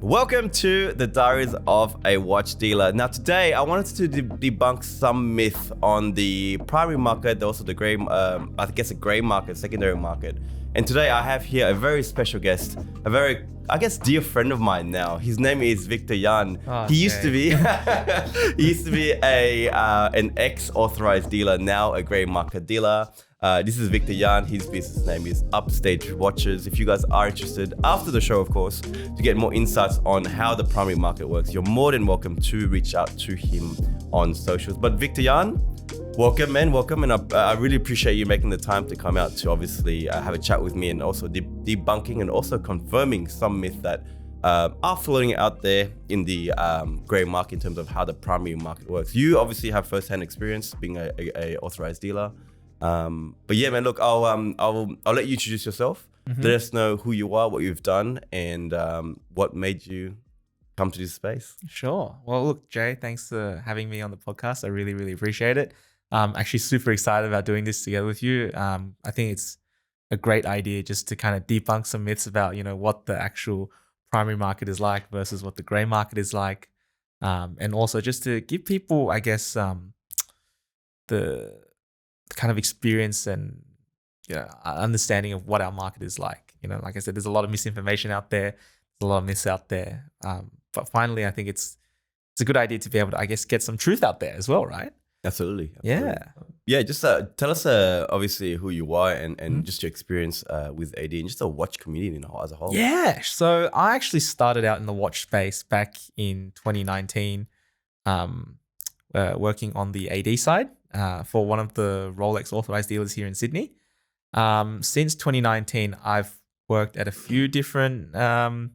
Welcome to the Diaries of a Watch Dealer. Now today I wanted to debunk some myth on the primary market, also the grey, I guess a grey market, secondary market. And today I have here a very special guest, a very, I guess, dear friend of mine now. His name is Victor Yan. He used to be, an ex-authorized dealer, now a grey market dealer. This is Victor Yan. His business name is Upstage Watches. If you guys are interested, after the show, of course, to get more insights on how the primary market works, you're more than welcome to reach out to him on socials. But Victor Yan, welcome, man. Welcome. And I really appreciate you making the time to come out to obviously have a chat with me and also debunking and also confirming some myths that are floating out there in the grey market in terms of how the primary market works. You obviously have first-hand experience being a authorized dealer. But yeah, man, look, I'll let you introduce yourself. Let us know who you are, what you've done, and what made you come to this space. Sure. Well, look, Jay, thanks for having me on the podcast. I really, really appreciate it. I'm actually super excited about doing this together with you. I think it's a great idea just to kind of debunk some myths about, what the actual primary market is like versus what the grey market is like. And also just to give people, I guess, the kind of experience and understanding of what our market is like. Like I said, there's a lot of misinformation out there. There's a lot of myths out there. But finally, I think it's a good idea to be able to, I guess, get some truth out there as well, right? Absolutely. Yeah. Just tell us obviously who you are and just your experience with AD and just the watch community as a whole. Yeah. So I actually started out in the watch space back in 2019, working on the AD side for one of the Rolex authorized dealers here in Sydney. Since 2019, I've worked at a few different ADs.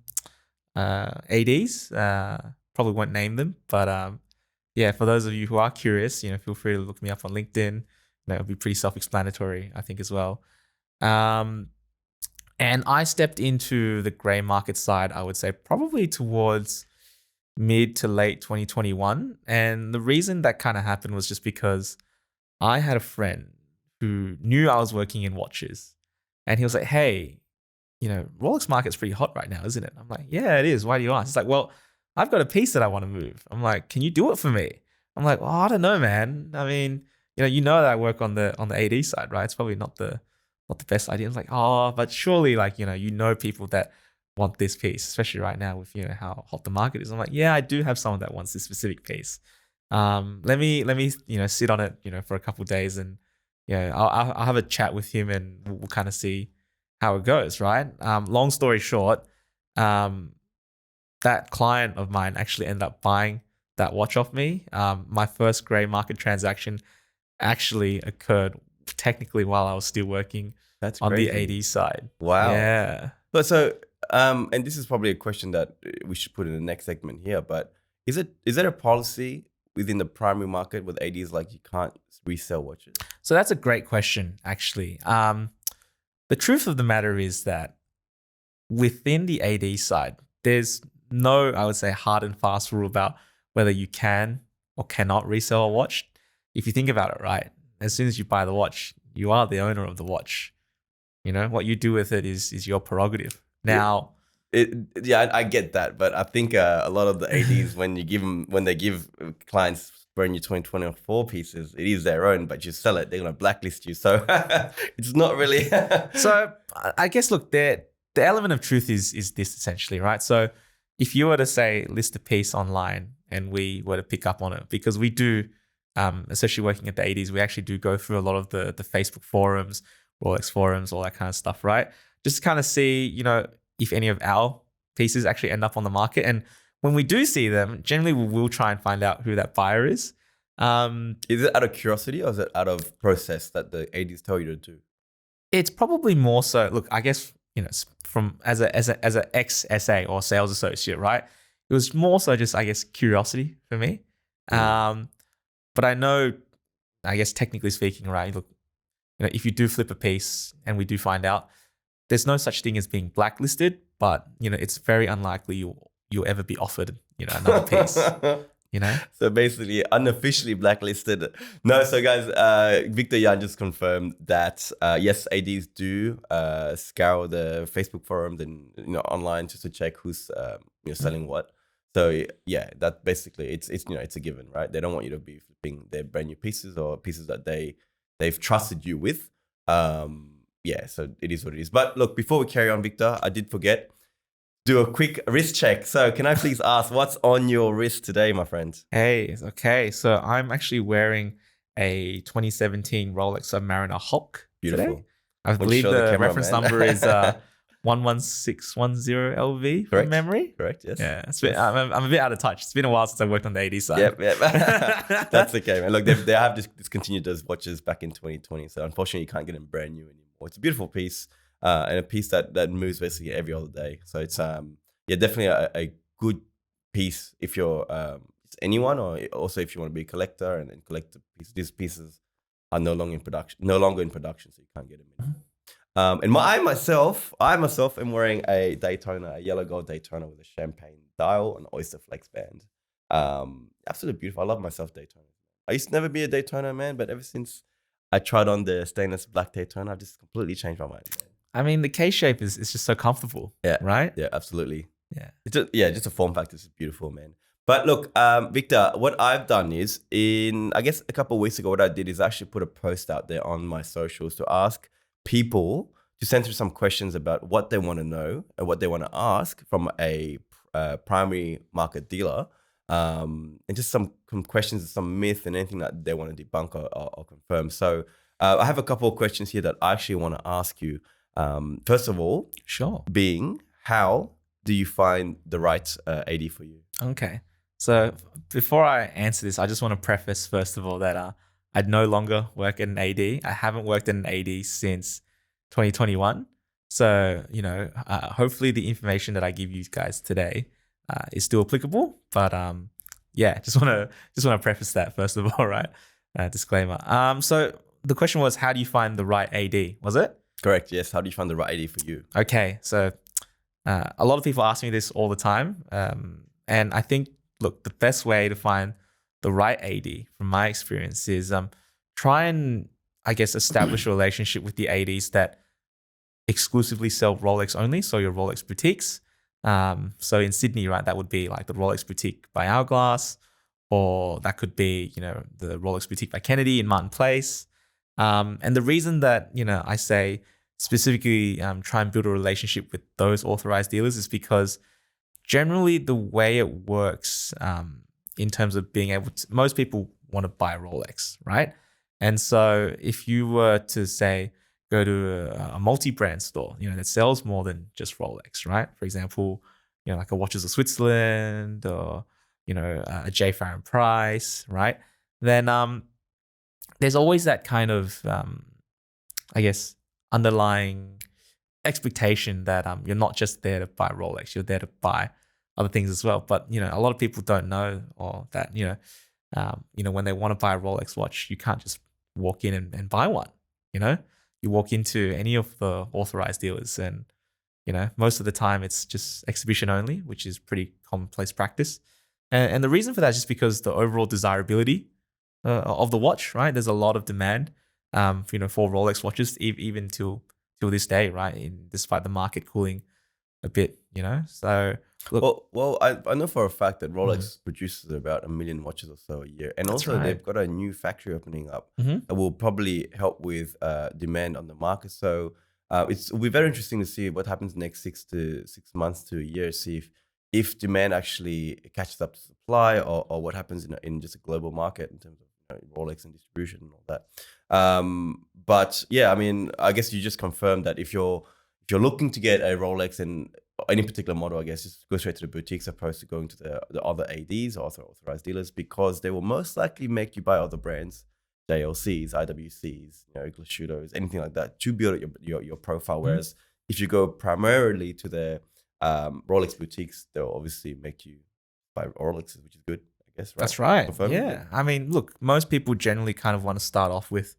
Probably won't name them, but yeah, for those of you who are curious, feel free to look me up on LinkedIn. It'll be pretty self-explanatory, I think, as well. And I stepped into the grey market side, I would say, probably towards mid to late 2021. And the reason that kind of happened was just because I had a friend who knew I was working in watches. And he was like, hey, Rolex market's pretty hot right now, isn't it? I'm like, yeah, it is. Why do you ask? He's like, well, I've got a piece that I want to move. I'm like, can you do it for me? I'm like, well, I don't know, man. I mean, that I work on the AD side, right? It's probably not the best idea. I was like, oh, but surely people that want this piece, especially right now with how hot the market is. I'm like, yeah, I do have someone that wants this specific piece. Let me sit on it for a couple of days and I'll have a chat with him and we'll kind of see how it goes, right? Long story short, that client of mine actually ended up buying that watch off me. My first grey market transaction actually occurred technically while I was still working on the AD side. Wow. Yeah. But so, and this is probably a question that we should put in the next segment here, but is there a policy within the primary market with ADs like you can't resell watches? So that's a great question, actually. The truth of the matter is that within the AD side, there's no, I would say, hard and fast rule about whether you can or cannot resell a watch. If you think about it, right, as soon as you buy the watch, you are the owner of the watch. What you do with it is your prerogative. Now, I get that, but I think a lot of the ADs when they give clients brand new 2024 pieces, it is their own, but you sell it, they're gonna blacklist you. So it's not really. So I guess look, the element of truth is this essentially, right? So if you were to say list a piece online and we were to pick up on it, because we do, especially working at the ADs, we actually do go through a lot of the Facebook forums, Rolex forums, all that kind of stuff, right? Just to kind of see, if any of our pieces actually end up on the market. And when we do see them, generally we will try and find out who that buyer is. Is it out of curiosity or is it out of process that the ADs tell you to do? It's probably more so, look, I guess, from as a ex-SA or sales associate, right? It was more so just, I guess, curiosity for me. But I know, I guess, technically speaking, right? Look, if you do flip a piece and we do find out, there's no such thing as being blacklisted, but it's very unlikely you'll ever be offered another piece. So basically unofficially blacklisted. No, so guys, Victor Yan just confirmed that yes, ADs do scour the Facebook forums and online just to check who's you're selling what. So yeah, that basically it's it's a given, right? They don't want you to be flipping their brand new pieces or pieces that they've trusted you with. Yeah, so it is what it is. But look, before we carry on, Victor, I did forget, do a quick wrist check. So can I please ask what's on your wrist today, my friend? Hey, okay. So I'm actually wearing a 2017 Rolex Submariner Hulk Beautiful. today. I Won't you believe show the the camera, reference man? number is 11610 LV from Correct. memory. Correct, yes. Yeah, I'm a bit out of touch. It's been a while since I worked on the 80 side. Yep. That's okay, man. Look, they have discontinued those watches back in 2020. So unfortunately, you can't get them brand new anymore. It's a beautiful piece and a piece that moves basically every other day. So it's definitely a good piece if you're it's anyone, or also if you want to be a collector and collect the pieces. These pieces are no longer in production, so you can't get them in. And I myself am wearing a Daytona, a yellow gold Daytona with a champagne dial and oyster flex band. Absolutely beautiful. I love myself Daytona. I used to never be a Daytona man, but ever since I tried on the stainless black Daytona, I've just completely changed my mind. I mean, the K shape is just so comfortable. Yeah. Right? Yeah, absolutely. Yeah. Just a form factor. It's beautiful, man. But look, Victor, what I've done is I guess a couple of weeks ago, what I did is actually put a post out there on my socials to ask people to send through some questions about what they want to know and what they want to ask from a primary market dealer, and just some questions, some myth, and anything that they want to debunk or confirm. So I have a couple of questions here that I actually want to ask you. First of all, Sure. being how do you find the right AD for you? Okay. So before I answer this, I just want to preface first of all that I no longer work at an AD. I haven't worked at an AD since 2021. So, hopefully the information that I give you guys today is still applicable. But just want to preface that first of all, right? Disclaimer. So the question was, how do you find the right AD? Was it? Correct. Yes. How do you find the right AD for you? Okay. So a lot of people ask me this all the time. And I think, look, the best way to find the right AD from my experience is try and, I guess, establish a relationship with the ADs that exclusively sell Rolex only. So your Rolex boutiques. So in Sydney, right, that would be like the Rolex boutique by Hourglass, or that could be, the Rolex boutique by Kennedy in Martin Place. And the reason that, I say specifically try and build a relationship with those authorized dealers is because generally the way it works in terms of being able to, most people want to buy a Rolex, right? And so if you were to say, go to a multi-brand store, that sells more than just Rolex, right? For example, like a Watches of Switzerland or, a J. Farron Price, right? Then there's always that kind of, I guess, underlying expectation that you're not just there to buy Rolex, you're there to buy other things as well. But a lot of people don't know, or that when they want to buy a Rolex watch, you can't just walk in and buy one. You walk into any of the authorized dealers, and most of the time it's just exhibition only, which is pretty commonplace practice. And the reason for that is just because the overall desirability of the watch, right? There's a lot of demand, for Rolex watches, even till this day, right? Despite the market cooling a bit, So look, well, I know for a fact that Rolex produces about 1 million watches or so a year, and That's also right. they've got a new factory opening up that will probably help with demand on the market. So it'll be very interesting to see what happens next 6 months to a year. See if demand actually catches up to supply, or what happens in just a global market in terms of Rolex and distribution and all that. But yeah, I mean, I guess you just confirmed that if you're looking to get a Rolex in any particular model, I guess just go straight to the boutiques opposed to going to the other ADs or authorized dealers, because they will most likely make you buy other brands, JLCs, IWCs, Glashootos, anything like that, to build your profile. Whereas if you go primarily to the Rolex boutiques, they'll obviously make you buy Rolexes, which is good, I guess, right? That's right. Confirm? Yeah. I mean, look, most people generally kind of want to start off with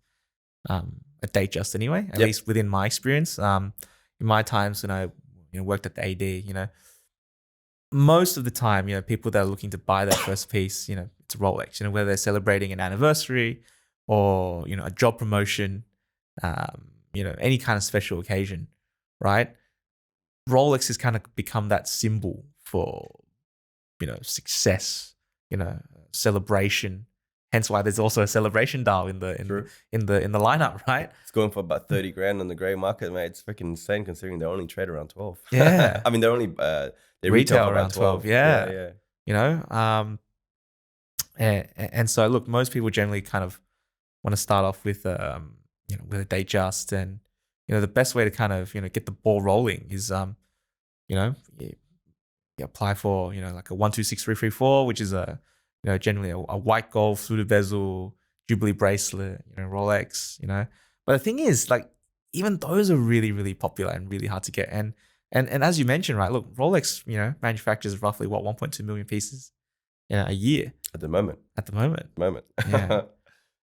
a Datejust anyway, at least within my experience. In my times when I worked at the AD, most of the time, people that are looking to buy that first piece, it's a Rolex, whether they're celebrating an anniversary or, a job promotion, any kind of special occasion, right? Rolex has kind of become that symbol for success, celebration. Hence why there's also a celebration dial in the lineup, right? It's going for about 30 grand on the grey market, mate. It's freaking insane considering they only trade around 12. Yeah. I mean, they retail for around 12. Yeah. And so look, most people generally kind of want to start off with with a Datejust, and the best way to kind of get the ball rolling is you apply for like a 126334, which is a generally a white gold fluted bezel Jubilee bracelet, Rolex, But the thing is, like, even those are really, really popular and really hard to get. And as you mentioned, right, look, Rolex, manufactures roughly 1.2 million pieces a year at the moment. Yeah.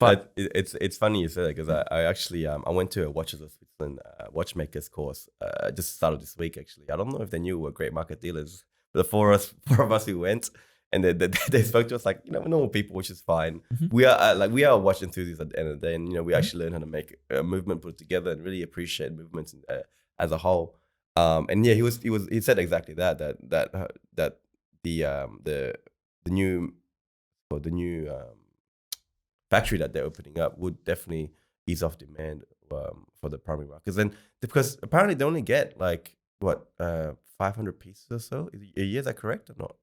But it's funny you say that, because I actually I went to a Watches of Switzerland watchmakers course just started this week, actually. I don't know if they knew we were great market dealers, but the four of us who went, and they spoke to us like we're normal people, which is fine. Mm-hmm. We are watch enthusiasts at the end of the day, and we actually learn how to make a movement put together and really appreciate movements as a whole. And yeah, he said exactly that the new factory that they're opening up would definitely ease off demand for the primary markets, and because apparently they only get like 500 pieces or so a year. Is that correct or not?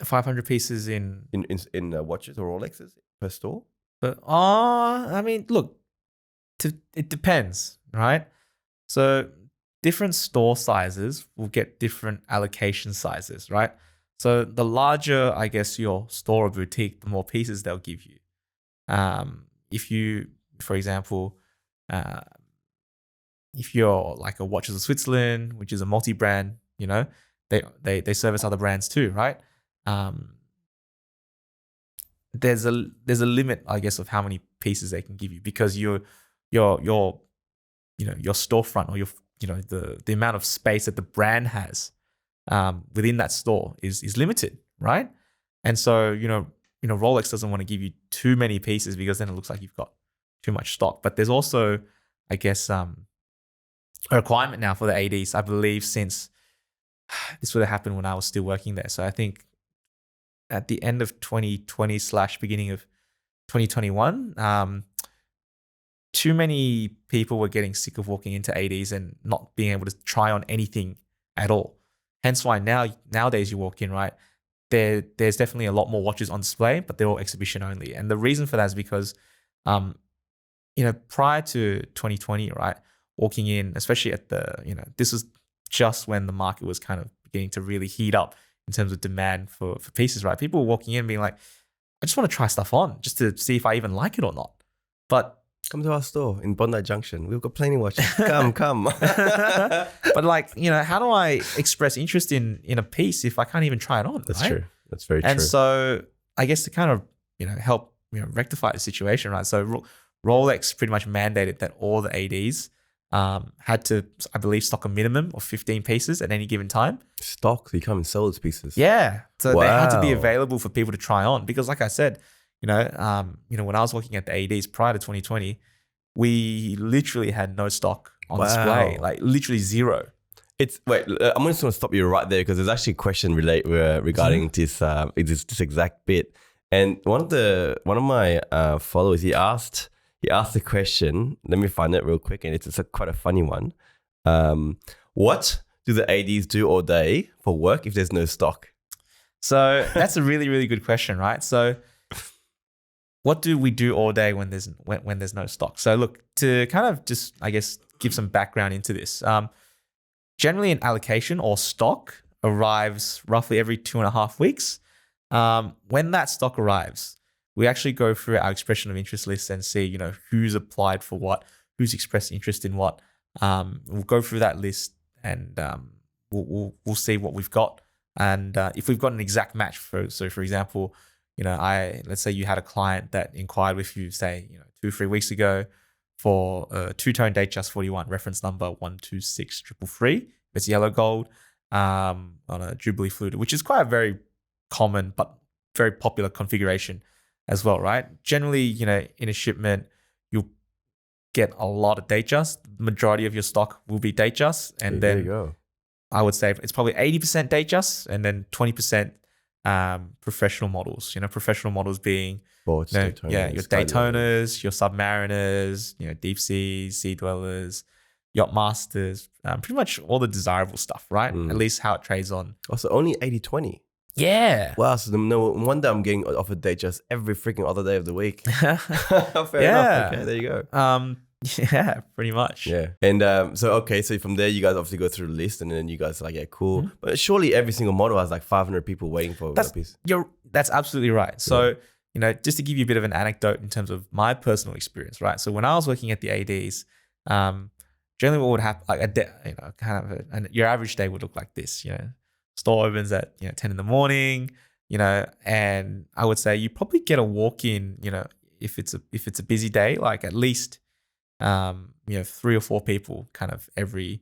500 pieces in watches or Rolexes per store. But I mean, look, it depends, right? So different store sizes will get different allocation sizes, right? So the larger, I guess, your store or boutique, the more pieces they'll give you. If you, for example, if you're like a Watches of Switzerland, which is a multi-brand, they service other brands too, right? There's a limit, I guess, of how many pieces they can give you, because your storefront, or the amount of space that the brand has within that store is limited, right? And so Rolex doesn't want to give you too many pieces, because then it looks like you've got too much stock. But there's also, I guess, a requirement now for the ADs, I believe, since this would have happened when I was still working there. So I think at the end of 2020 / beginning of 2021, too many people were getting sick of walking into ADs and not being able to try on anything at all. Hence why nowadays you walk in, right, there's definitely a lot more watches on display, but they're all exhibition only. And the reason for that is because, prior to 2020, right, walking in, especially at this was just when the market was kind of beginning to really heat up in terms of demand for pieces, right? People were walking in being like, I just want to try stuff on just to see if I even like it or not. But come to our store in Bondi Junction. We've got plenty of watches. Come. But how do I express interest in a piece if I can't even try it on? That's right? true. That's very true. And so I guess to kind of help rectify the situation, right? So Rolex pretty much mandated that all the ADs had to, I believe, stock a minimum of 15 pieces at any given time. Stock? So you come and sell those pieces? Yeah. So they had to be available for people to try on, because like I said, when I was working at the ADs prior to 2020, we literally had no stock on display, like literally zero. I'm just going to stop you right there, because there's actually a question regarding this exact bit. And one of my followers, he asked the question. Let me find it real quick, and it's quite a funny one. What do the ADs do all day for work if there's no stock? So that's a really, really good question, right? So what do we do all day when there's no stock? So look, to kind of just, I guess, give some background into this. Generally, an allocation or stock arrives roughly every 2.5 weeks. When that stock arrives, we actually go through our expression of interest list and see, who's applied for what, who's expressed interest in what. We'll go through that list, and we'll see what we've got. And if we've got an exact match, for example, let's say you had a client that inquired with you, say, 2-3 weeks ago for a two-tone Datejust 41, reference number 126333. It's yellow gold on a Jubilee fluted, which is quite a very common but very popular configuration as well, right? Generally, in a shipment, you'll get a lot of Datejust. The majority of your stock will be Datejust, and there you go. I would say it's probably 80% Datejust, and then 20% professional models. Professional models being Boats, Daytonas, your sky dwellers. Daytonas, your Submariners, deep seas, sea dwellers, yacht masters, pretty much all the desirable stuff, right? At least how it trades on. Also, only 80-20. Yeah. Wow, so no wonder I'm getting offered date just every freaking other day of the week. Fair enough. Okay, there you go. Yeah, pretty much. Yeah. And so from there you guys obviously go through the list and then you guys are like, yeah, cool. But surely every single model has like 500 people waiting for a piece. That's absolutely right. So, just to give you a bit of an anecdote in terms of my personal experience, right? So when I was working at the ADs, generally what would happen, like your average day would look like this, store opens at 10 in the morning, and I would say you probably get a walk in, if it's a busy day, like at least 3 or 4 people kind of every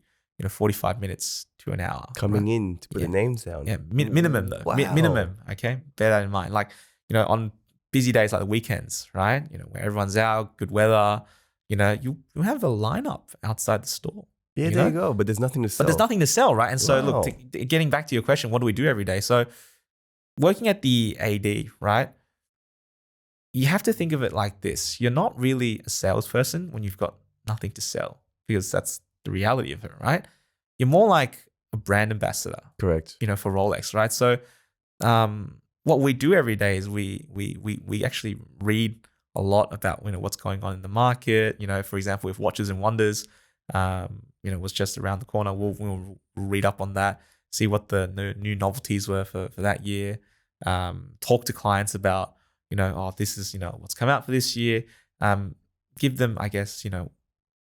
45 minutes to an hour coming in to put their names down. Yeah, minimum though. Wow. Minimum. Okay, bear that in mind. Like on busy days like the weekends, right? Where everyone's out, good weather. You have a lineup outside the store. Yeah, there you go. But there's nothing to sell. But there's nothing to sell, right? And so look, getting back to your question, what do we do every day? So working at the AD, right? You have to think of it like this. You're not really a salesperson when you've got nothing to sell, because that's the reality of it, right? You're more like a brand ambassador. Correct. For Rolex, right? So what we do every day is we actually read a lot about what's going on in the market. For example, if Watches and Wonders was just around the corner, we'll read up on that, see what the new novelties were for that year, talk to clients about this is what's come out for this year, give them, I guess,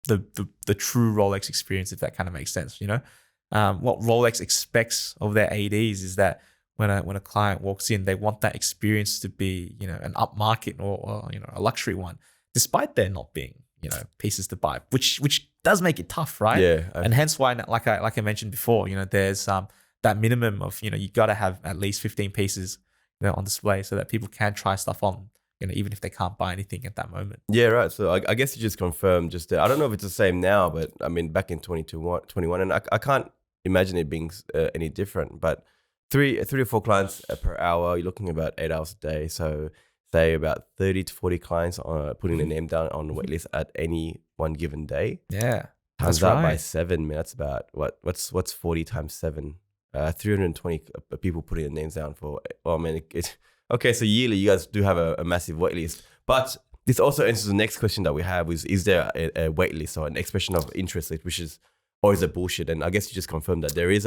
the true Rolex experience, if that kind of makes sense. What Rolex expects of their ADs is that when a client walks in, they want that experience to be an upmarket or a luxury one, despite there not being pieces to buy, which does make it tough, right? Yeah. And hence why, like I mentioned before, there's that minimum of you got to have at least 15 pieces on display so that people can try stuff on, even if they can't buy anything at that moment. Yeah, right. So I guess you just confirmed just I don't know if it's the same now, but I mean back in 2021, and I can't imagine it being any different, but 3 or 4 clients per hour, you're looking about 8 hours a day. So say about 30 to 40 clients putting their name down on the wait list at any one given day. Yeah. Times that by 7, man, that's about what's 40 times 7? 320 people putting their names down for. Oh man, okay. So yearly, you guys do have a massive wait list, but this also answers the next question that we have: is there a wait list or an expression of interest list, which is always a bullshit? And I guess you just confirmed that there is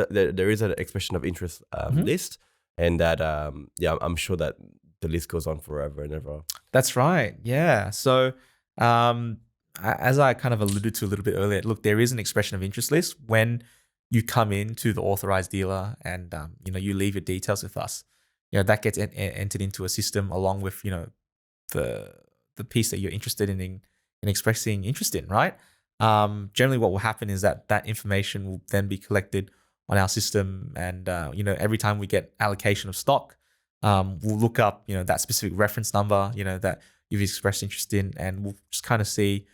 an expression of interest list, and that I'm sure that the list goes on forever and ever. That's right. Yeah. So as I kind of alluded to a little bit earlier, look, there is an expression of interest list when you come into the authorized dealer and you leave your details with us. That gets entered into a system along with the piece that you're interested in expressing interest in, right? Generally, what will happen is that information will then be collected on our system, and every time we get allocation of stock, we'll look up that specific reference number that you've expressed interest in, and we'll just kind of see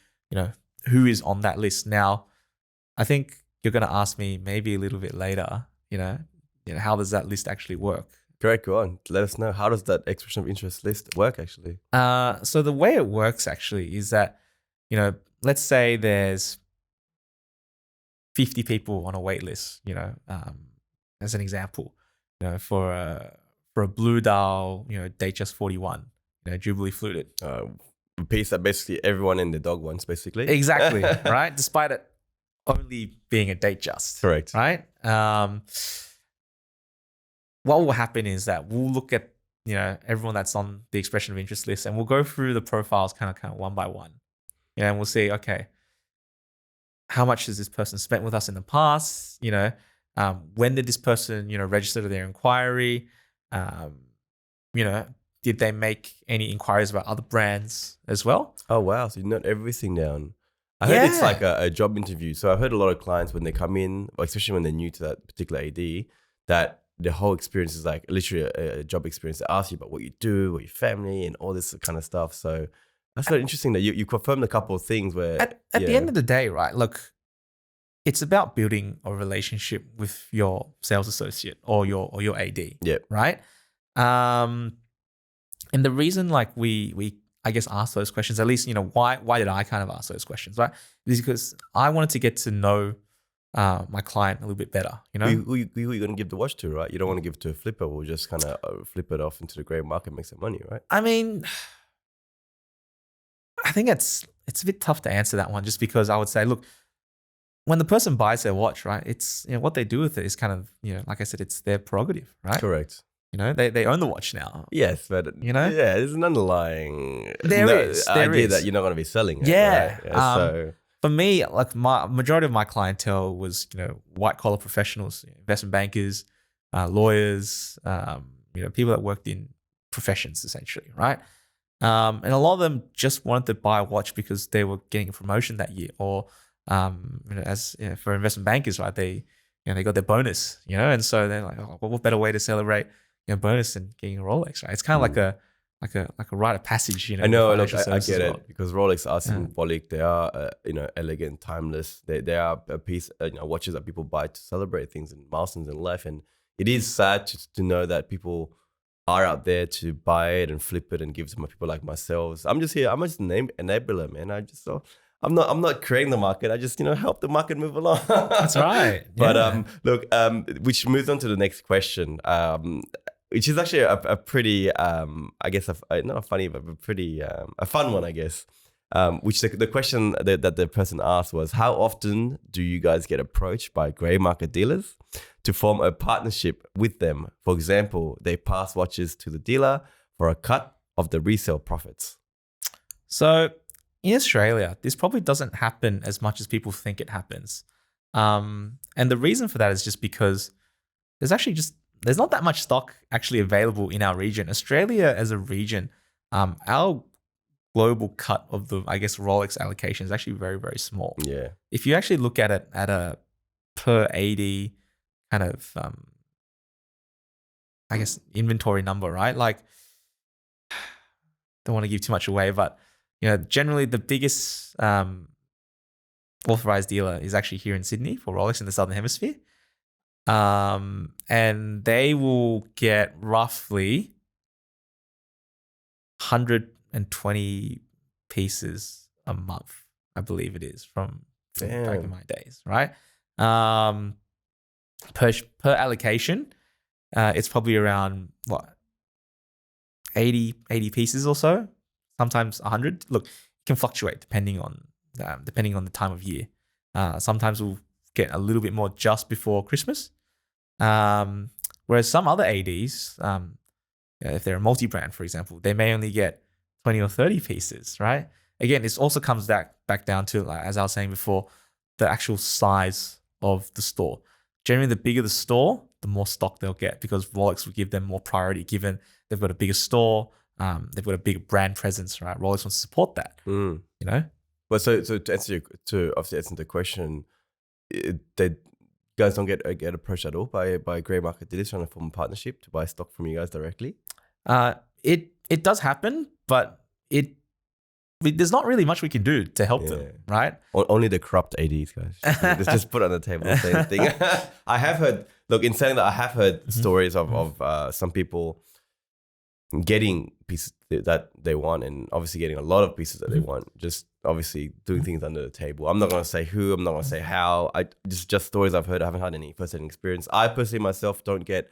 who is on that list. Now, I think you're going to ask me maybe a little bit later, how does that list actually work? Great, go on. Let us know. How does that expression of interest list work actually? So the way it works actually is that, let's say there's 50 people on a wait list, as an example, for a blue dial, date just 41, Jubilee fluted. A piece that basically everyone in the dog wants, basically. Exactly, right? Despite it only being a date just. Correct. Right? What will happen is that we'll look at, everyone that's on the expression of interest list, and we'll go through the profiles kind of one by one. And we'll see, okay, how much has this person spent with us in the past? When did this person, register their inquiry? Did they make any inquiries about other brands as well? Oh, wow. So you note everything down. I heard it's like a job interview. So I've heard a lot of clients when they come in, especially when they're new to that particular AD, that the whole experience is like literally a job experience. They ask you about what you do, what your family, and all this kind of stuff. So that's very interesting that you confirmed a couple of things where... At the end of the day, right, look, it's about building a relationship with your sales associate or your AD, Yep. right? And the reason like we I guess ask those questions, at least, why did I kind of ask those questions, right? Is because I wanted to get to know my client a little bit better, Who you going to give the watch to, right? You don't want to give it to a flipper who will just kind of flip it off into the grey market and make some money, right? I mean, I think it's a bit tough to answer that one, just because I would say, look, when the person buys their watch, right, it's what they do with it is kind of, like I said, it's their prerogative, right? Correct. They own the watch now. Yes, but yeah, there's an underlying there idea is that you're not going to be selling it. Yeah. Right? So for me, like my majority of my clientele was, white collar professionals, investment bankers, lawyers, people that worked in professions essentially, right? And a lot of them just wanted to buy a watch because they were getting a promotion that year, or for investment bankers, right? They got their bonus, and so they're like, oh, what better way to celebrate bonus than getting a Rolex, right? It's kind of like a rite of passage, I know, look, I get world. it, because Rolex are symbolic. They are, elegant, timeless. They are a piece, watches that people buy to celebrate things and milestones in life. And it is sad to know that people are out there to buy it and flip it and give it to people like myself. I'm just here. I'm just an enabler, man. I'm not creating the market. I just, help the market move along. That's right. But look, which moves on to the next question. Which is actually a pretty, I guess, not a funny, but a pretty a fun one, I guess. Which the question that the person asked was, how often do you guys get approached by grey market dealers to form a partnership with them? For example, they pass watches to the dealer for a cut of the resale profits. So in Australia, this probably doesn't happen as much as people think it happens. And the reason for that is just because there's not that much stock actually available in our region. Australia as a region, our global cut of the, I guess, Rolex allocation is actually very, very small. Yeah. If you actually look at it at a per AD kind of, I guess, inventory number, right? Like, don't want to give too much away, but, generally the biggest authorized dealer is actually here in Sydney for Rolex in the Southern Hemisphere. And they will get roughly 120 pieces a month, I believe it is, from back in my days, right? Per allocation, it's probably around 80 pieces or so, sometimes 100. Look, it can fluctuate depending on the time of year. Sometimes we'll get a little bit more just before Christmas. Whereas some other ADs, if they're a multi-brand, for example, they may only get 20 or 30 pieces, right? Again, this also comes back down to, like, as I was saying before, the actual size of the store. Generally, the bigger the store, the more stock they'll get, because Rolex will give them more priority, given they've got a bigger store, they've got a bigger brand presence, right? Rolex wants to support that, Well, so to answer the question, they guys don't get approached at all by grey market dealers trying to form a partnership to buy stock from you guys directly? It does happen, but there's not really much we can do to help them, right? Only the corrupt ADs, guys. Just put it on the table, same thing. I have heard, look, in saying that, I have heard stories of some people getting pieces that they want, and obviously getting a lot of pieces that they want, just obviously doing things under the table. I'm not going to say who, I'm not going to say how. Just stories I've heard. I haven't had any first-hand experience. I personally myself don't get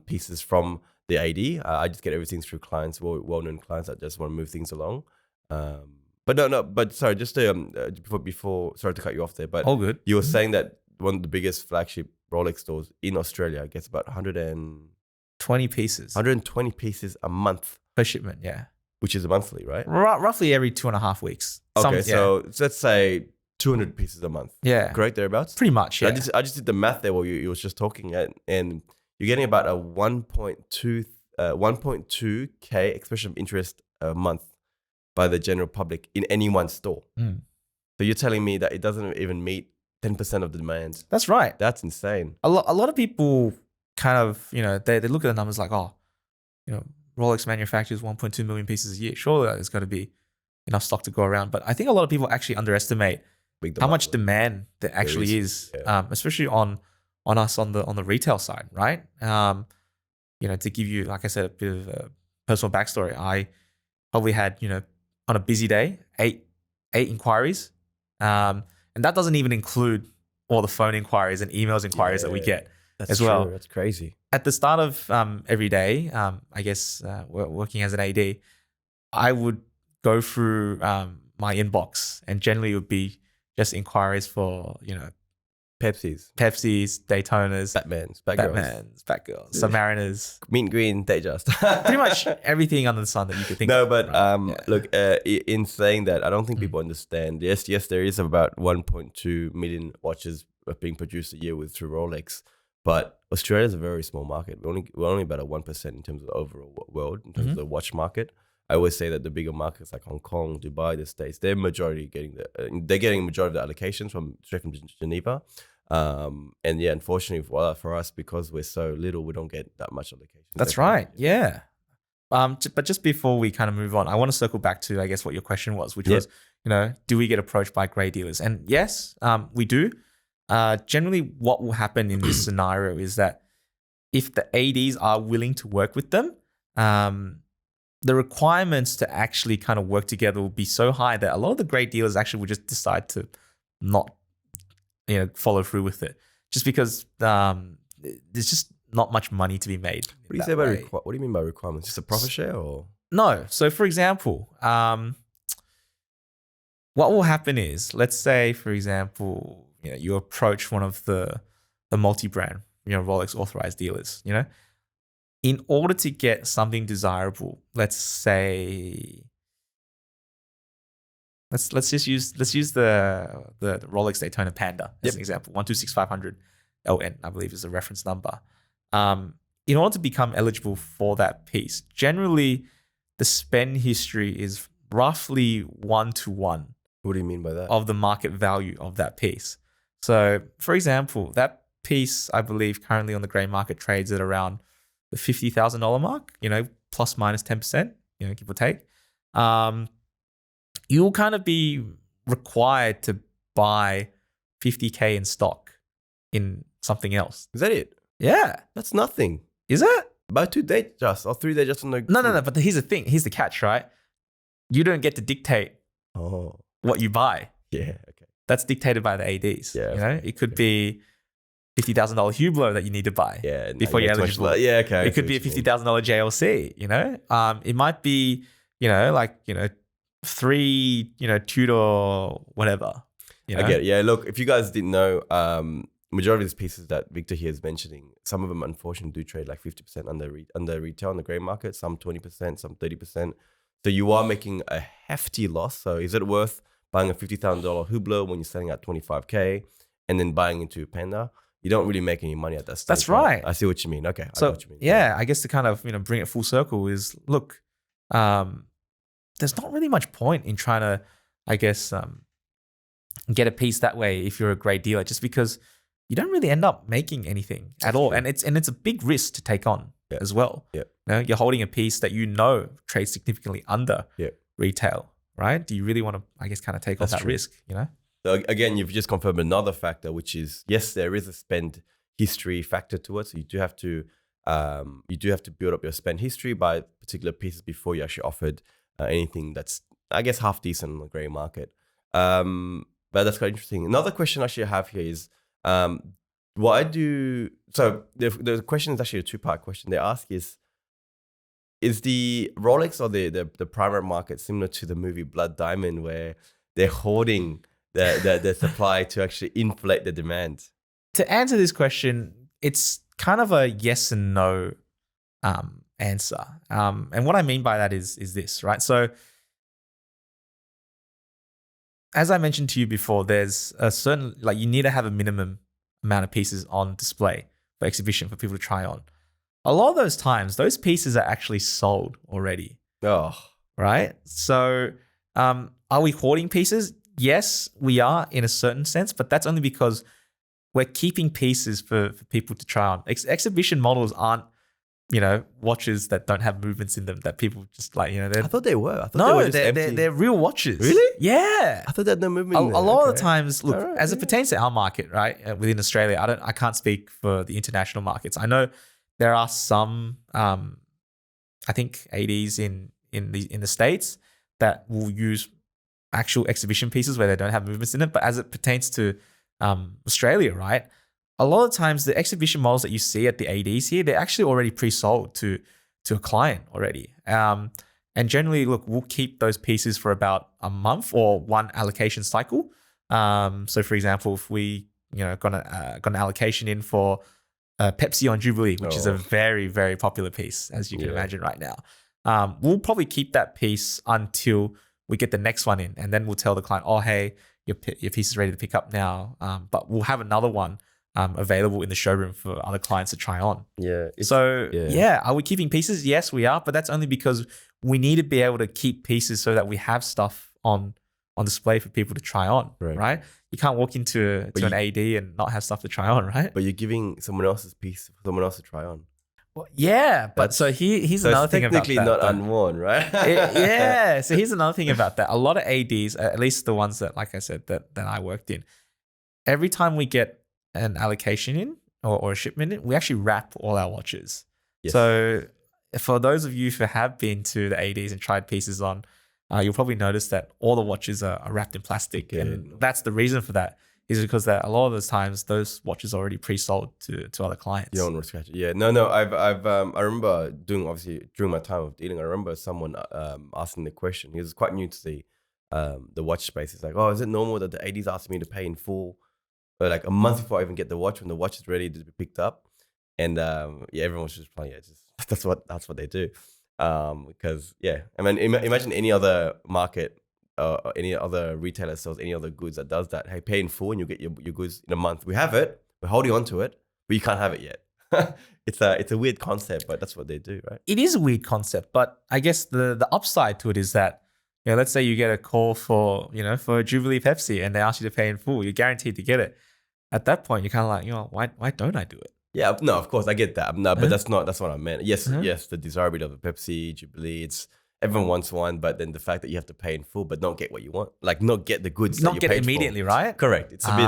pieces from the AD. I just get everything through clients, well-known clients that just want to move things along. But sorry, just to, before, sorry to cut you off there, but all good. You were saying that one of the biggest flagship Rolex stores in Australia gets about 120 pieces. 120 pieces a month. Per shipment, yeah. Which is monthly, right? Roughly every 2.5 weeks. Okay, so let's say 200 pieces a month. Yeah. Correct, thereabouts? Pretty much, yeah. I just did the math there while you was just talking, and you're getting about a 1.2K expression of interest a month by the general public in any one store. So you're telling me that it doesn't even meet 10% of the demand? That's right. That's insane. A lot of people kind of, they look at the numbers like, Rolex manufactures 1.2 million pieces a year. Surely there's got to be enough stock to go around. But I think a lot of people actually underestimate how much demand there actually is, especially on us on the retail side, right? to give you, like I said, a bit of a personal backstory, I probably had, on a busy day, eight inquiries. And that doesn't even include all the phone inquiries and emails inquiries that we get as well. That's crazy. At the start of every day, I guess working as an AD, I would go through my inbox, and generally it would be just inquiries for, Pepsis, Daytonas, Batgirls, Submariners, Mint Green, Datejust. pretty much everything under the sun that you could think of. No, but look, in saying that, I don't think people understand. Yes, there is about 1.2 million watches being produced a year through Rolex, but Australia is a very small market. We're only about 1% in terms of the overall world, in terms of the watch market. I always say that the bigger markets like Hong Kong, Dubai, the States, they're getting a majority of the allocations straight from Geneva. And yeah, unfortunately for us, because we're so little, we don't get that much allocation. That's right. Yeah. But just before we kind of move on, I want to circle back to, I guess, what your question was, which was, do we get approached by grey dealers? And yes, we do. Generally, what will happen in this scenario is that if the ADs are willing to work with them, the requirements to actually kind of work together will be so high that a lot of the grey dealers actually will just decide to not follow through with it, just because there's just not much money to be made. What do you say about what do you mean by requirements? Just a profit share, or no? So for example, what will happen is, let's say for example, you approach one of the multi-brand, Rolex authorized dealers, in order to get something desirable. Let's say, let's use the Rolex Daytona Panda as an example. 126500 LN, I believe, is the reference number. In order to become eligible for that piece, generally the spend history is roughly 1-to-1. What do you mean by that? Of the market value of that piece. So, for example, that piece, I believe, currently on the grey market trades at around the $50,000 mark, plus minus 10%, give or take. You'll kind of be required to buy 50K in stock in something else. Is that it? Yeah. That's nothing. Is it? About 2 Datejust or 3 Datejust on the... No. But here's the thing. Here's the catch, right? You don't get to dictate what you buy. Yeah, okay. That's dictated by the ADs. Yeah. It could be $50,000 Hublot that you need to buy before you're eligible. Yeah, okay. It could be a $50,000 JLC, It might be, 3, Tudor, whatever. I get it. Yeah, look, if you guys didn't know, majority of these pieces that Victor here is mentioning, some of them unfortunately do trade like 50% under retail on the grey market, some 20%, some 30%. So you are making a hefty loss. So is it worth buying a $50,000 Hublot when you're selling at 25K and then buying into Panda? You don't really make any money at that stage. That's right. I see what you mean. Okay. So, I know what you mean. Yeah, I guess to kind of, bring it full circle is, look, there's not really much point in trying to, I guess, get a piece that way if you're a great dealer, just because you don't really end up making anything at all. And it's a big risk to take on as well. Yeah. You're holding a piece that trades significantly under retail, right? Do you really want to, I guess, kind of take on that risk, So again, you've just confirmed another factor, which is, yes, there is a spend history factor to it. So you do have to build up your spend history by particular pieces before you actually offered anything that's, I guess, half decent on the grey market. But that's quite interesting. Another question actually I have here is, what I do. So the question is actually a 2-part question. They ask is the Rolex or the primary market similar to the movie Blood Diamond, where they're hoarding the supply to actually inflate the demand? To answer this question, it's kind of a yes and no answer. And what I mean by that is this, right? So as I mentioned to you before, there's a certain, you need to have a minimum amount of pieces on display for exhibition for people to try on. A lot of those times, those pieces are actually sold already. Oh, right. So are we hoarding pieces? Yes, we are in a certain sense, but that's only because we're keeping pieces for people to try on. Exhibition models aren't, watches that don't have movements in them that people just I thought they were. I thought no, they were just empty. They're real watches. Really? Yeah. I thought they had no movement in A there. lot of the times, look, as it pertains to our market, right, within Australia, I can't speak for the international markets. I know there are some, I think ADs in the States that will use actual exhibition pieces where they don't have movements in it. But as it pertains to Australia, right? A lot of times the exhibition models that you see at the ADs here, they're actually already pre-sold to a client already. And generally, look, we'll keep those pieces for about a month or one allocation cycle. So for example, if we, got an allocation in for Pepsi on Jubilee, which is a very, very popular piece, as you can imagine right now. We'll probably keep that piece until we get the next one in, and then we'll tell the client, oh, hey, your piece is ready to pick up now. But we'll have another one available in the showroom for other clients to try on. Are we keeping pieces? Yes, we are, but that's only because we need to be able to keep pieces so that we have stuff on display for people to try on, right? You can't walk into an AD and not have stuff to try on, right? But you're giving someone else's piece for someone else to try on. Well, yeah, but so here's another thing about that. Technically not unworn, right? So here's another thing about that. A lot of ADs, at least the ones that, like I said, that I worked in, every time we get an allocation in or a shipment in, we actually wrap all our watches. Yes. So for those of you who have been to the ADs and tried pieces on, you'll probably notice that all the watches are wrapped in plastic. And that's the reason for that, is because that a lot of those times those watches are already pre-sold to other clients. You don't want to scratch it. Yeah. No. I remember during my time of dealing, I remember someone asking the question. He was quite new to the watch space. It's like, oh, is it normal that the ADs ask me to pay in full, or like a month before I even get the watch, when the watch is ready to be picked up? And everyone was just playing. That's what they do. Because I mean, imagine any other market or any other retailer sells any other goods that does that. Hey, pay in full and you get your goods in a month. We have it, we're holding on to it, but you can't have it yet. It's a weird concept, but that's what they do, right? It is a weird concept, but I guess the upside to it is that, let's say you get a call for Jubilee Pepsi and they ask you to pay in full, you're guaranteed to get it. At that point, you're kind of like, why don't I do it? Yeah, no, of course I get that. No, but that's what I meant. Yes, the desirability of a Pepsi, Jubilee, everyone wants one, but then the fact that you have to pay in full, but not get what you want, like not get the goods, not get it immediately, right? Correct. It's a bit,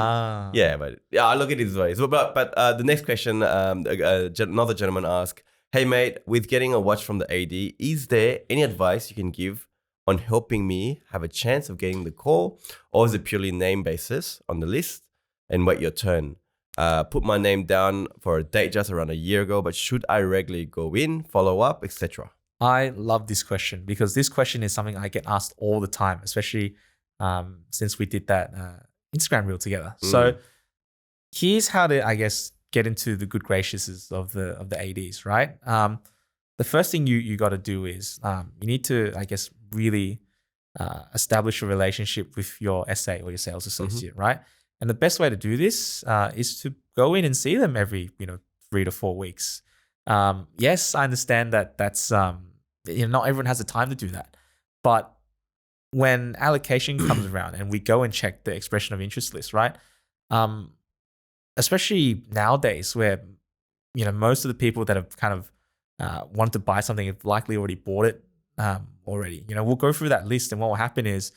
but I look at it this way. So, but the next question, another gentleman asked, "Hey mate, with getting a watch from the AD, is there any advice you can give on helping me have a chance of getting the call, or is it purely name basis on the list and wait your turn? Put my name down for a date just around a year ago, but should I regularly go in, follow up, etc.?" I love this question because this question is something I get asked all the time, especially since we did that Instagram reel together. So here's how to, I guess, get into the good graces of the ADs, right? The first thing you got to do is you need to, I guess, really establish a relationship with your SA or your sales associate, right? And the best way to do this is to go in and see them every 3 to 4 weeks. Yes, I understand that that's not everyone has the time to do that, but when allocation comes around and we go and check the expression of interest list, right? Especially nowadays, where most of the people that have kind of wanted to buy something have likely already bought it already. We'll go through that list, and what will happen is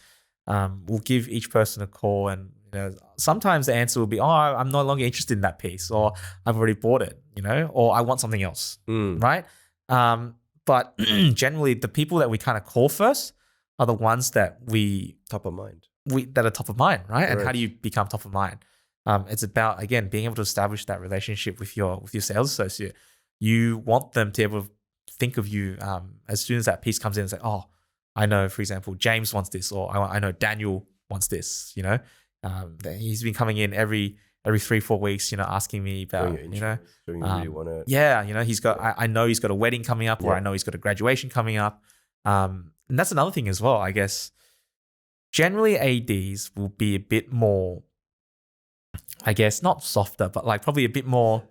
we'll give each person a call, and sometimes the answer will be, "Oh, I'm no longer interested in that piece," or "I've already bought it," or "I want something else," right? But generally, the people that we kind of call first are the ones that top of mind. That are top of mind, right? Correct. And how do you become top of mind? It's about, again, being able to establish that relationship with your sales associate. You want them to be able to think of you as soon as that piece comes in and say, "Oh, I know, for example, James wants this," or I know Daniel wants this. He's been coming in every 3-4 weeks, asking me about, really want it. He's got, I know he's got a wedding coming up, or I know he's got a graduation coming up. And that's another thing as well, I guess. Generally, ADs will be a bit more, I guess, not softer, but like probably a bit more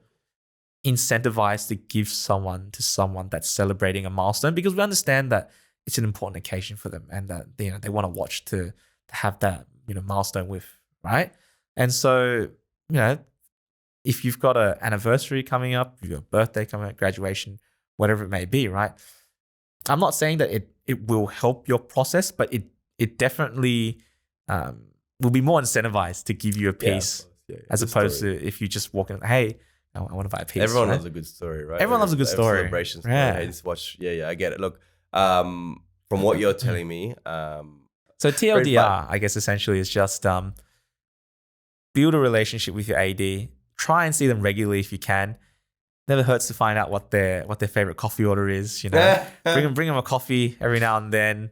incentivized to give someone to someone that's celebrating a milestone, because we understand that it's an important occasion for them, and that they want to watch to have that milestone with, right? And so if you've got an anniversary coming up, you've got a birthday coming up, graduation, whatever it may be, right? I'm not saying that it will help your process, but it definitely will be more incentivized to give you a piece, as opposed to if you just walk in, "Hey, I want to buy a piece. Everyone right? loves a good story, right? Everyone loves a good story. Celebration story. Yeah. Hey, this watch. Yeah, I get it. Look, from what you're telling me, So very TLDR, I guess essentially is just build a relationship with your AD. Try and see them regularly if you can. Never hurts to find out what their favorite coffee order is. You know, bring them a coffee every now and then.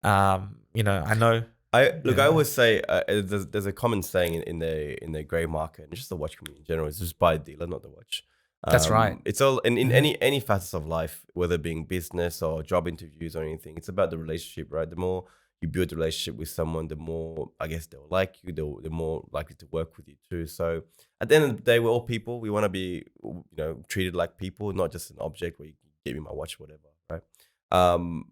You know, I know. I always say there's a common saying in the grey market and just the watch community in general is just buy a dealer, not the watch. That's right. It's all in any facets of life, whether it being business or job interviews or anything. It's about the relationship, right? The more you build a relationship with someone, the more I guess they'll like you. They're more likely to work with you too. So at the end of the day, we're all people. We want to be treated like people, not just an object where you can give me my watch, whatever, right?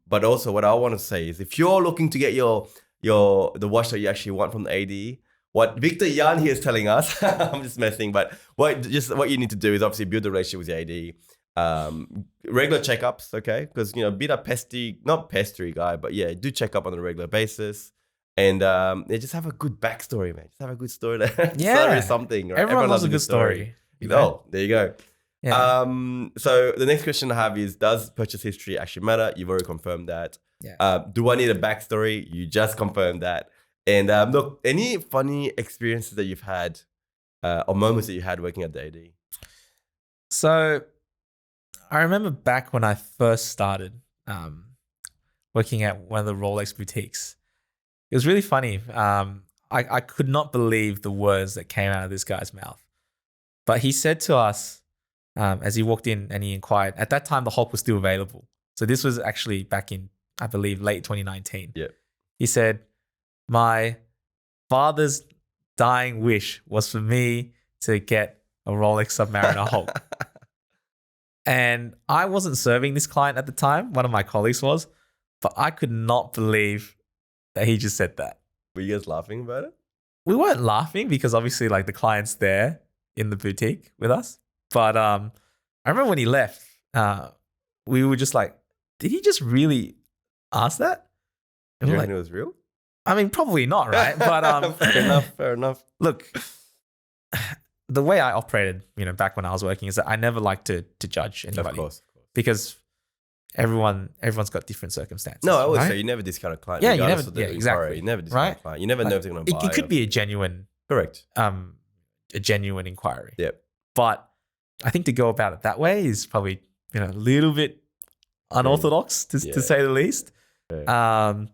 But also what I want to say is if you're looking to get the watch that you actually want from the AD, what Victor Yan here is telling us, I'm just messing, but what you need to do is obviously build a relationship with your AD. Regular checkups, okay? Because be that not pestery guy, but yeah, do check up on a regular basis. And just have a good backstory, man. Just have a good story there. Yeah. Something, right? Everyone loves a good story. Oh, there you go. Yeah. So the next question I have is, does purchase history actually matter? You've already confirmed that. Yeah. Do I need a backstory? You just confirmed that. And look, any funny experiences that you've had or moments that you had working at the AD? So I remember back when I first started working at one of the Rolex boutiques. It was really funny. I could not believe the words that came out of this guy's mouth. But he said to us, as he walked in and he inquired, at that time the Hulk was still available. So this was actually back in, I believe, late 2019. Yeah. He said, my father's dying wish was for me to get a Rolex Submariner Hulk. And I wasn't serving this client at the time. One of my colleagues was, but I could not believe that he just said that. Were you guys laughing about it? We weren't laughing because obviously like the client's there in the boutique with us. But I remember when he left, we were just like, did he just really ask that? Do you reckon it was real? I mean, probably not, right? But fair enough. Look, the way I operated, back when I was working is that I never liked to judge anybody. Of course. Because everyone's got different circumstances. No, I always right? say you never discount a client. Yeah, you never. Exactly. You never discount a client. You never know if they're going to buy. It could be a genuine. Correct. A genuine inquiry. Yep. But I think to go about it that way is probably a little bit unorthodox to say the least. Okay.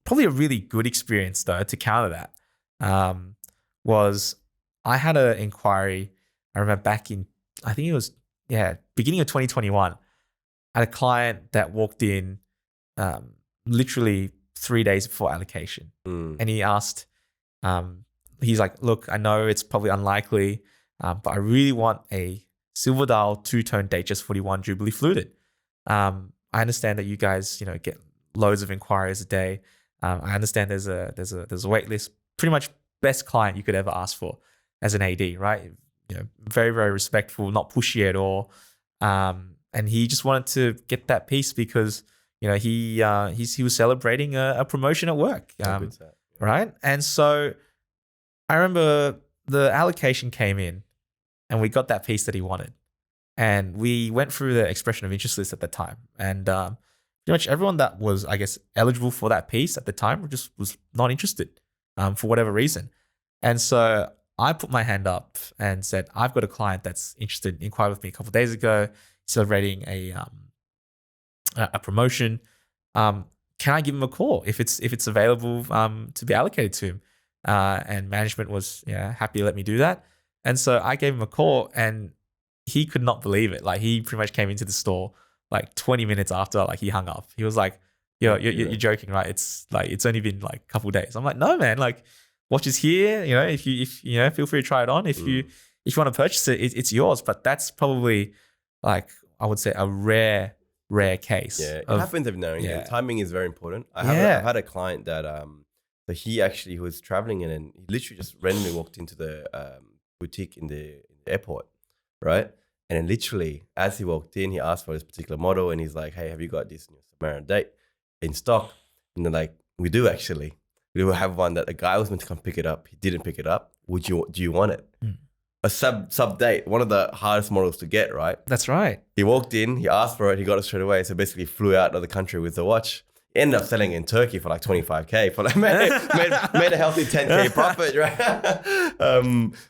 Probably a really good experience though to counter that was I had an inquiry. I remember back in, I think it was beginning of 2021. I had a client that walked in literally 3 days before allocation, and he asked, he's like, "Look, I know it's probably unlikely, but I really want a silver dial 2-tone Datejust 41 Jubilee fluted. I understand that you guys, get loads of inquiries a day. I understand there's a wait list. Pretty much best client you could ever ask for as an AD, right? Very, very respectful, not pushy at all. And he just wanted to get that piece because he was celebrating a promotion at work, right? And so I remember the allocation came in, and we got that piece that he wanted, and we went through the expression of interest list at the time, and pretty much everyone that was, I guess, eligible for that piece at the time just was not interested for whatever reason. And so I put my hand up and said, I've got a client that's interested, inquired with me a couple of days ago, celebrating a promotion. Can I give him a call if it's available to be allocated to him? And management was happy to let me do that. And so I gave him a call, and he could not believe it. Like, he pretty much came into the store like 20 minutes after he hung up. He was like, "Yo, you're joking, right? It's only been like a couple of days." I'm like, "No, man. Like, watch is here. If feel free to try it on. If you want to purchase it, it's yours." But that's probably I would say a rare case. Yeah, it happens every now and again. Timing is very important. I've had a client that so he was traveling and he literally just randomly walked into the boutique in the airport, right? And then literally, as he walked in, he asked for this particular model, and he's like, "Hey, have you got this Submariner date in stock?" And they're like, "We do actually. We do have one that a guy was meant to come pick it up. He didn't pick it up. Do you want it?" a sub date, one of the hardest models to get, right? That's right. He walked in, he asked for it, he got it straight away. So basically flew out of the country with the watch. Ended up selling it in Turkey for like 25K. For like made a healthy 10K profit, right?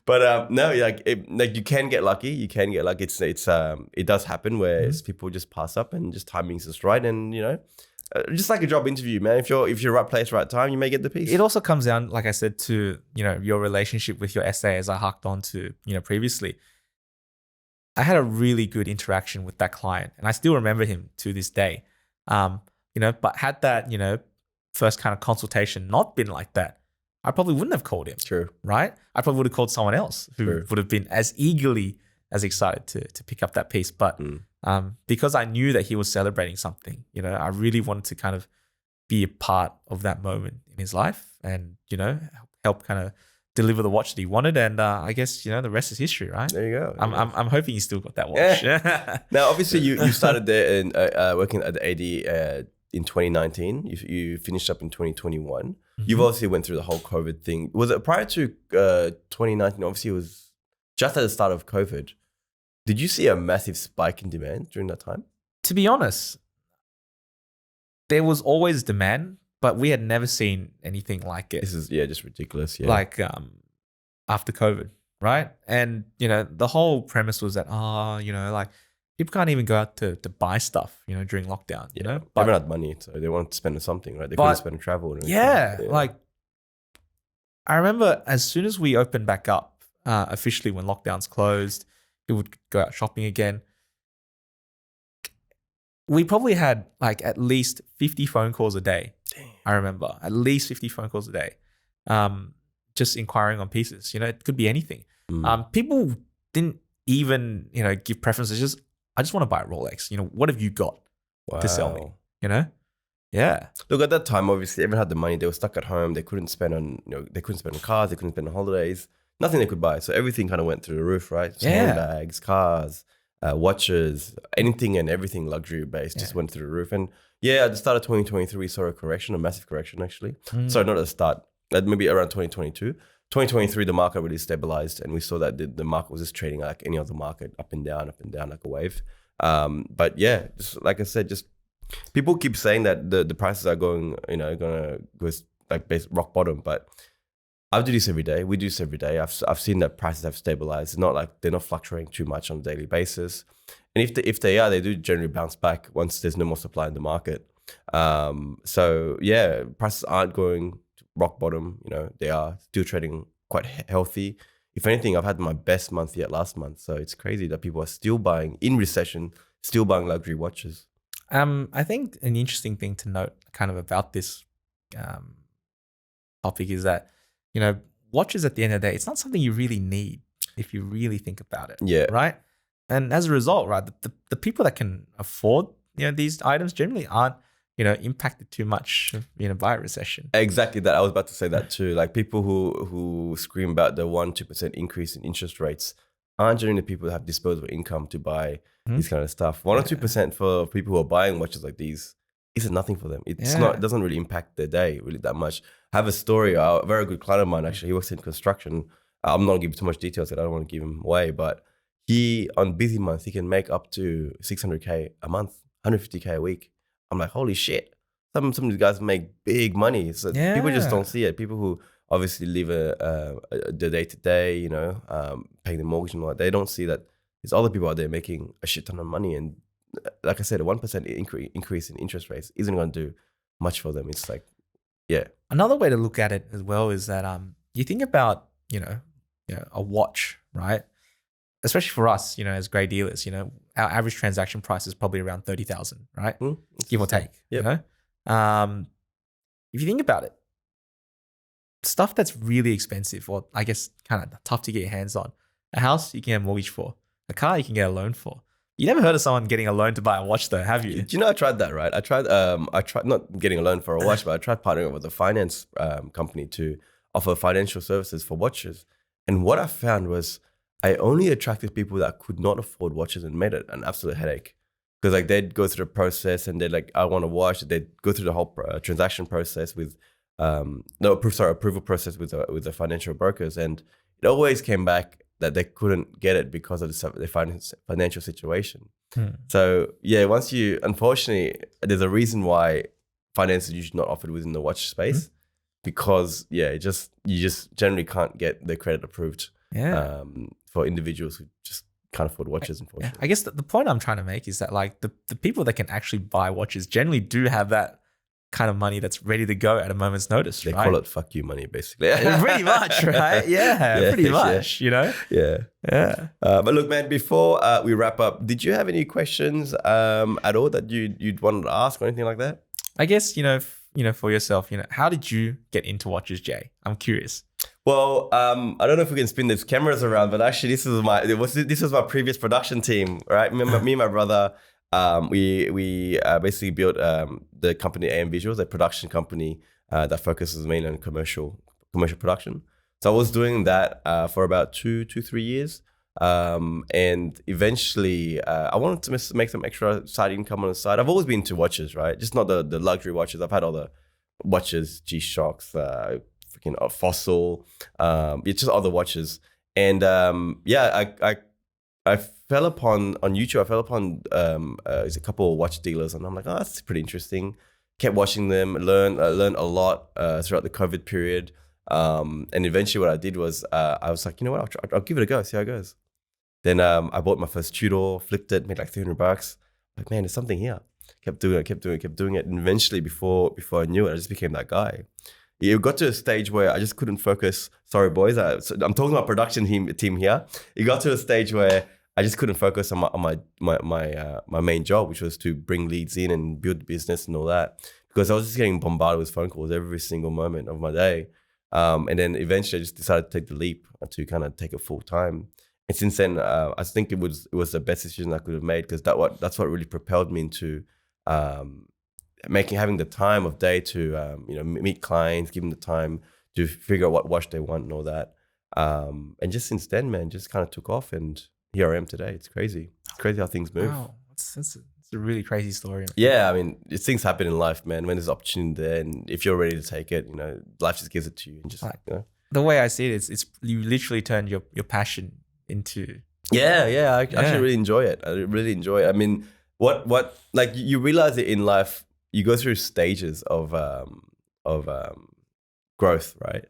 But no, like you can get lucky. You can get lucky. It does happen where people just pass up and just timing's just right, and just like a job interview, man. If you're right place, right time, you may get the piece. It also comes down, like I said, to your relationship with your SA, as I harked on to previously. I had a really good interaction with that client, and I still remember him to this day. But had that first kind of consultation not been like that, I probably wouldn't have called him. True. Right? I probably would have called someone else who would have been as eagerly as excited to pick up that piece. But because I knew that he was celebrating something, I really wanted to kind of be a part of that moment in his life and, help kind of deliver the watch that he wanted. And I guess, the rest is history, right? There you go. I'm hoping you still got that watch. Yeah. Now, obviously, you started there and working at the AD in 2019. You finished up in 2021. Mm-hmm. You've obviously went through the whole COVID thing. Was it prior to 2019? Obviously, it was just at the start of COVID. Did you see a massive spike in demand during that time? To be honest, there was always demand, but we had never seen anything like it. This is just ridiculous. Yeah, like after COVID, right? And the whole premise was that like people can't even go out to buy stuff, during lockdown. But they had money, so they wanted to spend on something, right? They couldn't spend on travel. And like I remember as soon as we opened back up officially, when lockdowns closed, people would go out shopping again. We probably had like at least 50 phone calls a day. Damn. I remember at least 50 phone calls a day, just inquiring on pieces. It could be anything. People didn't even give preferences. I just want to buy a Rolex. What have you got to sell me? Yeah. Look, at that time, obviously, everyone had the money. They were stuck at home. They couldn't spend on they couldn't spend on cars. They couldn't spend on holidays. Nothing they could buy. So everything kind of went through the roof, right? So handbags, cars, watches, anything and everything luxury based just went through the roof. And at the start of 2023, we saw a massive correction actually. Sorry, not at the start, maybe around 2022. 2023, the market really stabilized and we saw that the market was just trading like any other market, up and down like a wave. But just like I said, just people keep saying that the prices are going, gonna go like rock bottom, but I do this every day. We do this every day. I've seen that prices have stabilized. It's not like they're not fluctuating too much on a daily basis. And if they are, they do generally bounce back once there's no more supply in the market. Prices aren't going to rock bottom. They are still trading quite healthy. If anything, I've had my best month yet last month. So it's crazy that people are still buying in recession, still buying luxury watches. I think an interesting thing to note kind of about this topic is that watches at the end of the day, it's not something you really need if you really think about it. Yeah. Right. And as a result, right, the people that can afford, these items generally aren't, impacted too much, by a recession. Exactly that. I was about to say that too. Like people who scream about the 1-2% increase in interest rates aren't generally the people that have disposable income to buy this kind of stuff. 1 or 2% for people who are buying watches like these is nothing for them. It's not. It doesn't really impact their day really that much. I have a story. A very good client of mine actually. He works in construction. I'm not gonna give too much details because I don't want to give him away. But he on busy months he can make up to 600K a month, 150K a week. I'm like, holy shit! Some of these guys make big money. So people just don't see it. People who obviously live the day to day, paying the mortgage and all that, they don't see that there's other people out there making a shit ton of money. And like I said, a 1% increase in interest rates isn't going to do much for them. It's like, Another way to look at it as well is that you think about a watch, right? Especially for us, as grey dealers, our average transaction price is probably around 30,000, right? Give or take. Yep. If you think about it, stuff that's really expensive, or I guess kind of tough to get your hands on, a house you can get a mortgage for, a car you can get a loan for. You never heard of someone getting a loan to buy a watch though, have you? Do you know I tried that, right? I tried not getting a loan for a watch, but I tried partnering up with a finance company to offer financial services for watches. And what I found was I only attracted people that could not afford watches and made it an absolute headache. Because like they'd go through the process and they're like, I want a watch. They'd go through the whole transaction process with approval process with the financial brokers. And it always came back that they couldn't get it because of their financial situation. So yeah, unfortunately, there's a reason why finance is usually not offered within the watch space, because you just generally can't get the credit approved for individuals who just can't afford watches, unfortunately. I guess the point I'm trying to make is that like the people that can actually buy watches generally do have that kind of money that's ready to go at a moment's notice, they right? call it fuck you money, basically. Pretty much, right? Yeah, pretty much, you know? Yeah. But look, man, before we wrap up, did you have any questions at all that you'd wanted to ask or anything like that? I guess, for yourself, how did you get into watches, Jay? I'm curious. Well, I don't know if we can spin these cameras around, but actually this was my previous production team, right? Me and my brother, we basically built the company AM Visuals, a production company that focuses mainly on commercial production. So I was doing that for about 3 years. And eventually I wanted to make some extra side income on the side. I've always been into watches, right? Just not the luxury watches. I've had all the watches, G-Shocks, freaking Fossil, just other watches. And I fell upon on YouTube. I fell upon there's a couple of watch dealers, and I'm like, oh, that's pretty interesting. Kept watching them, learned a lot throughout the COVID period. And eventually, what I did was I was like, you know what, I'll give it a go, see how it goes. Then I bought my first Tudor, flipped it, made like $300. Like, man, there's something here. Kept doing it, and eventually, before I knew it, I just became that guy. It got to a stage where I just couldn't focus. Sorry, boys. I'm talking about production team here. It got to a stage where I just couldn't focus on my main job, which was to bring leads in and build the business and all that, because I was just getting bombarded with phone calls every single moment of my day. And then eventually I just decided to take the leap to kind of take it full time. And since then, I think it was the best decision I could have made, because that's what really propelled me into having the time of day to meet clients, give them the time to figure out what watch they want and all that. And just since then, man, just kind of took off, and here I am today. It's crazy. It's crazy how things move. Wow, it's a really crazy story. Yeah, I mean, things happen in life, man. When there's opportunity there, and if you're ready to take it, life just gives it to you, and just the way I see it is you literally turned your passion into. Yeah. I actually really enjoy it. I really enjoy it. I mean, what like you realize it in life. You go through stages of growth, right?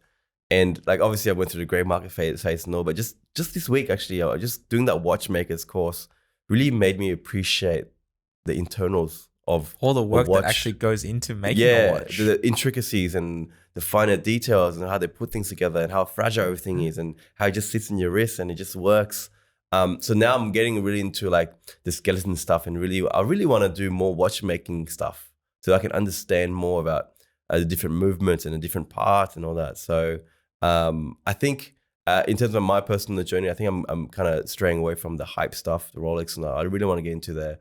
And like obviously I went through the grey market phase and all, but just this week actually, just doing that watchmaker's course really made me appreciate the internals of all the work that actually goes into making a watch. The intricacies and the finer details and how they put things together and how fragile everything is and how it just sits in your wrist and it just works. So now I'm getting really into like the skeleton stuff, and I really want to do more watchmaking stuff, so I can understand more about the different movements and the different parts and all that. So I think in terms of my personal journey, I think I'm kind of straying away from the hype stuff, the Rolex, and I really want to get into the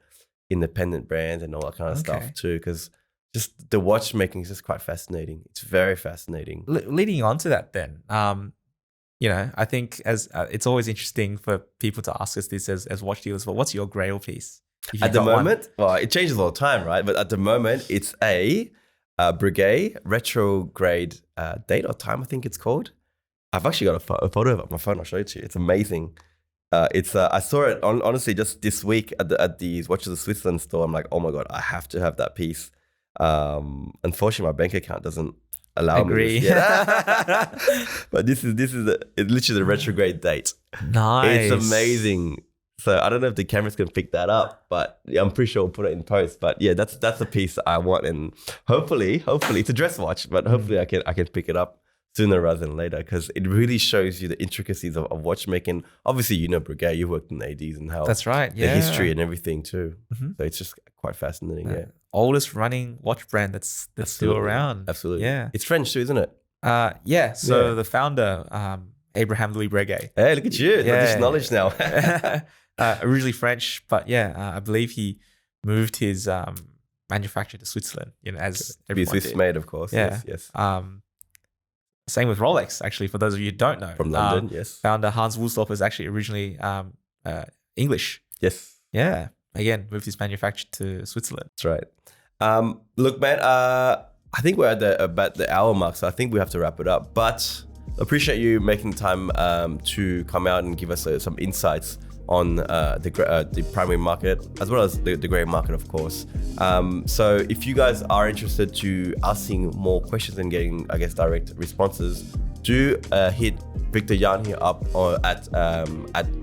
independent brands and all that kind of stuff too, because just the watchmaking is just quite fascinating. It's very fascinating. Leading on to that then, I think as it's always interesting for people to ask us this as watch dealers, but what's your grail piece? At the moment, well, it changes all the time, right? But at the moment, it's a Breguet retrograde date or time, I think it's called. I've actually got a photo of it on my phone. I'll show it to you. It's amazing. I saw it honestly just this week at the Watches of Switzerland store. I'm like, oh my God, I have to have that piece. Unfortunately, my bank account doesn't allow me. But this is it's literally the retrograde date. Nice. It's amazing. So I don't know if the cameras can pick that up, but I'm pretty sure we'll put it in post. But yeah, that's the piece I want, and hopefully it's a dress watch, but hopefully I can pick it up sooner rather than later, because it really shows you the intricacies of watchmaking. Obviously, Breguet, you worked in the 80s and how that's right, the history and everything too. Mm-hmm. So it's just quite fascinating. Yeah, oldest running watch brand that's still around. Absolutely, yeah. It's French too, isn't it? Yeah. So the founder, Abraham Louis Breguet. Hey, look at you! Yeah. This knowledge now. Originally French, but I believe he moved his manufacture to Switzerland. As everyone Swiss did. made, of course. Yeah. Yes. Same with Rolex, actually. For those of you who don't know, from London, yes. Founder Hans Wulstorff was actually originally English. Yes. Yeah. Again, moved his manufacture to Switzerland. That's right. Look, man. I think we're at about the hour mark, so I think we have to wrap it up. But appreciate you making time to come out and give us some insights on the primary market as well as the grey market, of course. So if you guys are interested to asking more questions and getting, I guess, direct responses, do hit Victor Yan here up or at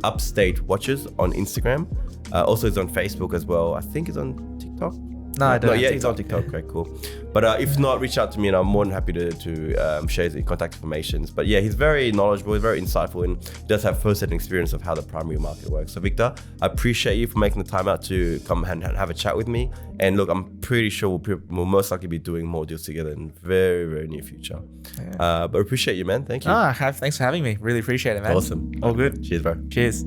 Upstage Watches on Instagram. Also, it's on Facebook as well. I think it's on TikTok. No, I don't. Yeah, it's on TikTok. Okay, cool. But if not, reach out to me and I'm more than happy to share his contact information. But yeah, he's very knowledgeable, he's very insightful, and he does have first-hand experience of how the primary market works. So Victor, I appreciate you for making the time out to come and have a chat with me. And look, I'm pretty sure we'll most likely be doing more deals together in very, very near future. Yeah. But I appreciate you, man. Thank you. Thanks for having me. Really appreciate it, man. Awesome. All good. Cheers, bro. Cheers.